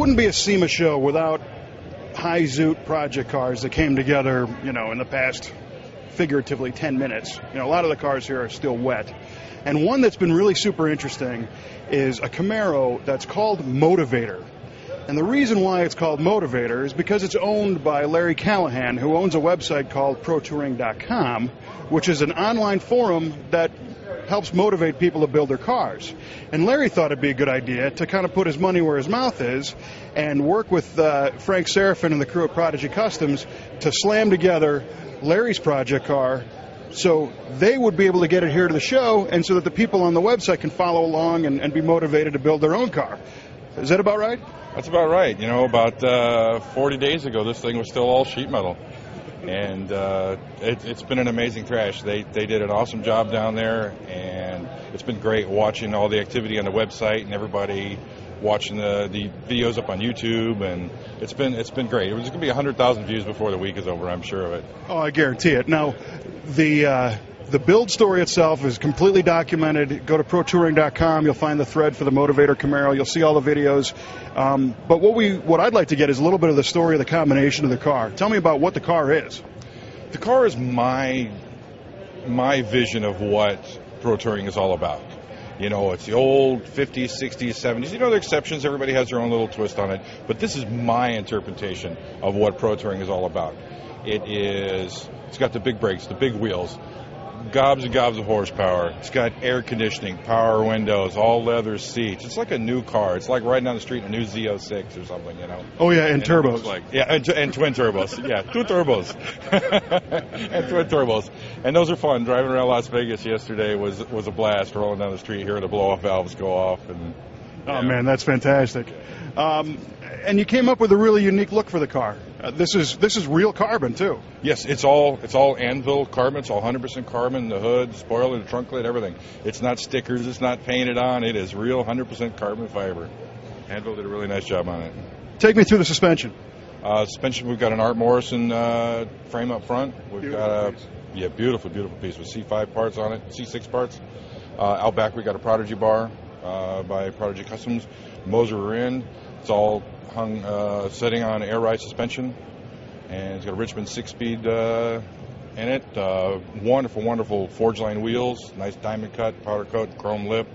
wouldn't be a SEMA show without high zoot project cars that came together, you know, in the past, figuratively, 10 minutes. You know, a lot of the cars here are still wet. And one that's been really super interesting is a Camaro that's called MOTIV8R. And the reason why it's called MOTIV8R is because it's owned by Larry Callahan, who owns a website called ProTouring.com, which is an online forum that helps motivate people to build their cars. And Larry thought it'd be a good idea to kind of put his money where his mouth is and work with Frank Serafin and the crew at Prodigy Customs to slam together Larry's project car so they would be able to get it here to the show, and so that the people on the website can follow along and be motivated to build their own car. Is that about right? That's about right. You know, about 40 days ago, this thing was still all sheet metal. And it's been an amazing crash. They did an awesome job down there, and it's been great watching all the activity on the website and everybody watching the videos up on YouTube, and it's been great. It was going to be 100,000 views before the week is over, I'm sure of it. Oh, I guarantee it. Now, the build story itself is completely documented. Go to ProTouring.com. You'll find the thread for the MOTIV8R Camaro. You'll see all the videos. But what I'd like to get is a little bit of the story of the combination of the car. Tell me about what the car is. The car is my vision of what Pro Touring is all about. You know, it's the old 50s, 60s, 70s. You know, there are exceptions. Everybody has their own little twist on it. But this is my interpretation of what Pro Touring is all about. It's got the big brakes, the big wheels, gobs and gobs of horsepower. It's got air conditioning, power windows, all leather seats. It's like a new car. It's like riding down the street in a new Z06 or something, you know. Oh, yeah, and turbos. And twin turbos. Yeah, two turbos. And twin turbos. And those are fun. Driving around Las Vegas yesterday was a blast, rolling down the street, hearing the blow-off valves go off. And oh, man, that's fantastic. And you came up with a really unique look for the car. This is real carbon, too. Yes, it's all anvil carbon. It's all 100% carbon. The hood, the spoiler, the trunk lid, everything. It's not stickers. It's not painted on. It is real 100% carbon fiber. Anvil did a really nice job on it. Take me through the suspension. Suspension, we've got an Art Morrison frame up front. We've got a beautiful piece with C5 parts on it, C6 parts. Out back, we got a Prodigy bar by Prodigy Customs. Moser rear end. It's all hung, setting on air ride suspension, and it's got a Richmond 6-speed in it. Wonderful Forgeline wheels, nice diamond cut, powder coat, chrome lip.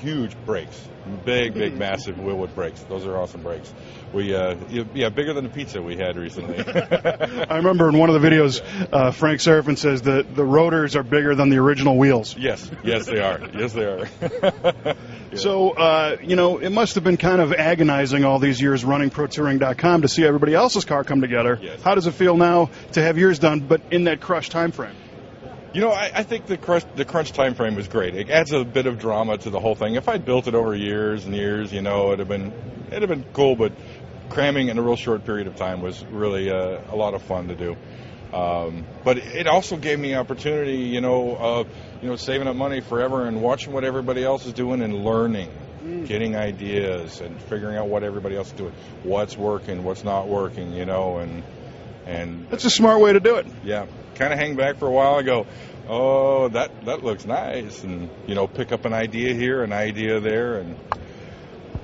Huge brakes, big, massive Wilwood brakes. Those are awesome brakes. Bigger than the pizza we had recently. I remember in one of the videos, Frank Serafin says that the rotors are bigger than the original wheels. Yes, they are. Yes, they are. Yeah. So, you know, it must have been kind of agonizing all these years running ProTouring.com to see everybody else's car come together. Yes. How does it feel now to have yours done, but in that crushed time frame? You know, I think the crunch time frame was great. It adds a bit of drama to the whole thing. If I'd built it over years and years, you know, it'd have been cool. But cramming in a real short period of time was really a lot of fun to do. But it also gave me opportunity, you know, saving up money forever and watching what everybody else is doing and learning, getting ideas and figuring out what everybody else is doing, what's working, what's not working, you know, and that's a smart way to do it. Yeah. Kind of hang back for a while and go, oh, that looks nice, and, you know, pick up an idea here, an idea there. And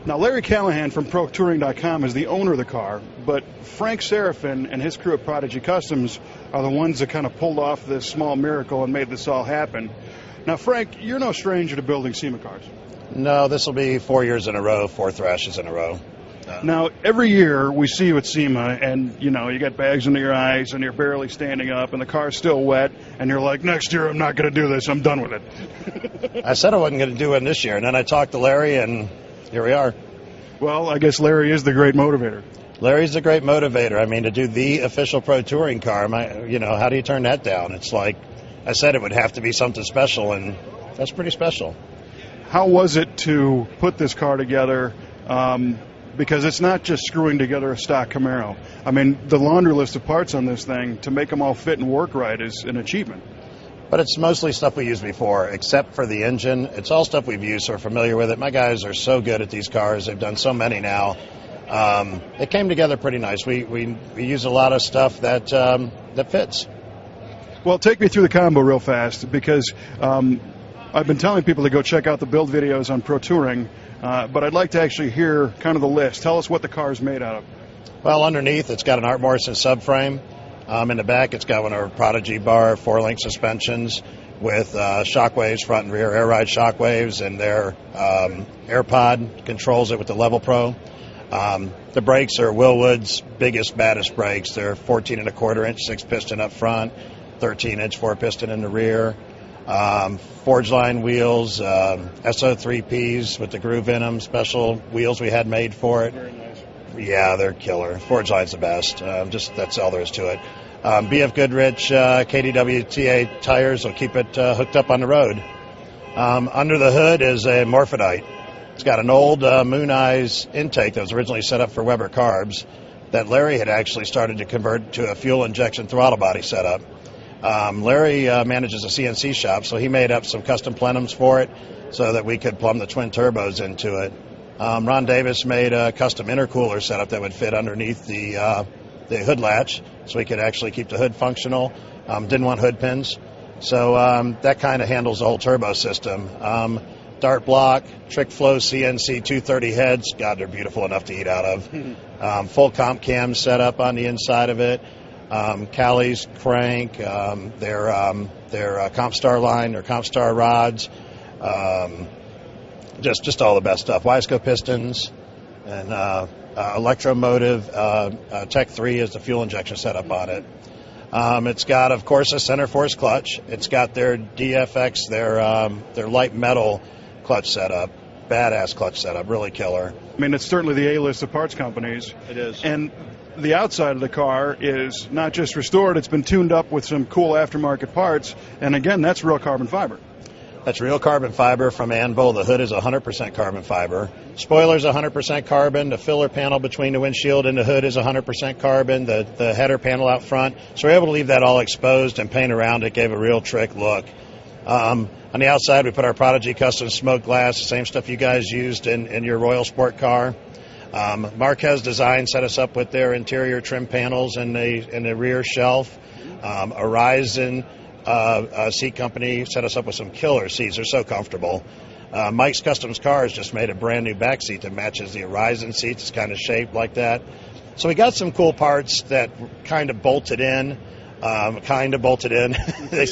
now, Larry Callahan from ProTouring.com is the owner of the car, but Frank Serafin and his crew at Prodigy Customs are the ones that kind of pulled off this small miracle and made this all happen. Now, Frank, you're no stranger to building SEMA cars. No, this will be 4 years in a row, 4 thrashes in a row. Now, every year we see you at SEMA, and, you know, you got bags under your eyes, and you're barely standing up, and the car's still wet, and you're like, next year I'm not going to do this, I'm done with it. I said I wasn't going to do it this year, and then I talked to Larry, and here we are. Well, I guess Larry is the great motivator. Larry's the great motivator. I mean, to do the official Pro Touring car, you know, how do you turn that down? It's like, I said it would have to be something special, and that's pretty special. How was it to put this car together? Because it's not just screwing together a stock Camaro. I mean, the laundry list of parts on this thing, to make them all fit and work right, is an achievement. But it's mostly stuff we used before, except for the engine. It's all stuff we've used, so we're familiar with it. My guys are so good at these cars. They've done so many now. It came together pretty nice. We use a lot of stuff that fits. Well, take me through the combo real fast, because I've been telling people to go check out the build videos on Pro Touring, but I'd like to actually hear kind of the list. Tell us what the car is made out of. Well, underneath it's got an Art Morrison subframe. In the back it's got one of our Prodigy bar 4-link suspensions with shockwaves, front and rear air ride shockwaves, and their AirPod controls it with the Level Pro. The brakes are Willwood's biggest, baddest brakes. They're 14.25-inch 6-piston up front, 13-inch 4-piston in the rear. Forgeline wheels, SO3Ps with the groove in them, special wheels we had made for it. Very nice. Yeah, they're killer. Forgeline's the best. Just that's all there is to it. BF Goodrich KDWTA tires will keep it hooked up on the road. Under the hood is a Morphodite. It's got an old Moon Eyes intake that was originally set up for Weber carbs that Larry had actually started to convert to a fuel injection throttle body setup. Larry manages a CNC shop, so he made up some custom plenums for it so that we could plumb the twin turbos into it. Ron Davis made a custom intercooler setup that would fit underneath the hood latch so we could actually keep the hood functional. Didn't want hood pins. So that kind of handles the whole turbo system. Dart block, trick flow CNC 230 heads. God, they're beautiful enough to eat out of. Full comp cam set up on the inside of it. Callie's crank, their Compstar line, their Compstar rods, just all the best stuff. Wiseco pistons and Electromotive Tech 3 is the fuel injection setup on it. It's got, of course, a center force clutch. It's got their DFX, their light metal clutch setup. Badass clutch setup, really killer. I mean, it's certainly the A-list of parts companies. It is. And the outside of the car is not just restored, it's been tuned up with some cool aftermarket parts. And again, that's real carbon fiber. That's real carbon fiber from Anvil. The hood is 100% carbon fiber. Spoiler's 100% carbon. The filler panel between the windshield and the hood is 100% carbon. The header panel out front. So we're able to leave that all exposed and paint around it. Gave a real trick look. On the outside, we put our Prodigy custom smoke glass, the same stuff you guys used in your Royal Sport car. Marquez Design set us up with their interior trim panels in the rear shelf. Horizon seat company set us up with some killer seats. They're so comfortable. Mike's Customs Cars just made a brand new back seat that matches the Horizon seats. It's kind of shaped like that. So we got some cool parts that kind of bolted in. They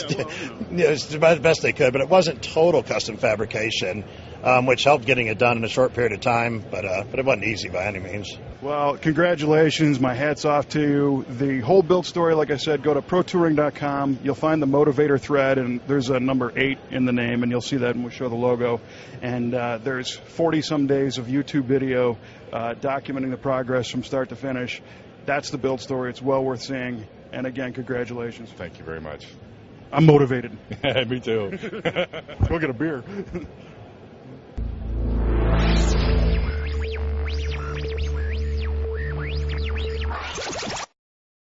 it's the best they could, but it wasn't total custom fabrication, which helped getting it done in a short period of time, but it wasn't easy by any means. Well, congratulations. My hat's off to you. The whole build story, like I said, go to protouring.com. You'll find the Motivator thread, and there's a number 8 in the name, and you'll see that when we show the logo. And there's 40-some days of YouTube video documenting the progress from start to finish. That's the build story. It's well worth seeing. And again, congratulations. Thank you very much. I'm motivated. Me too. Go get a beer.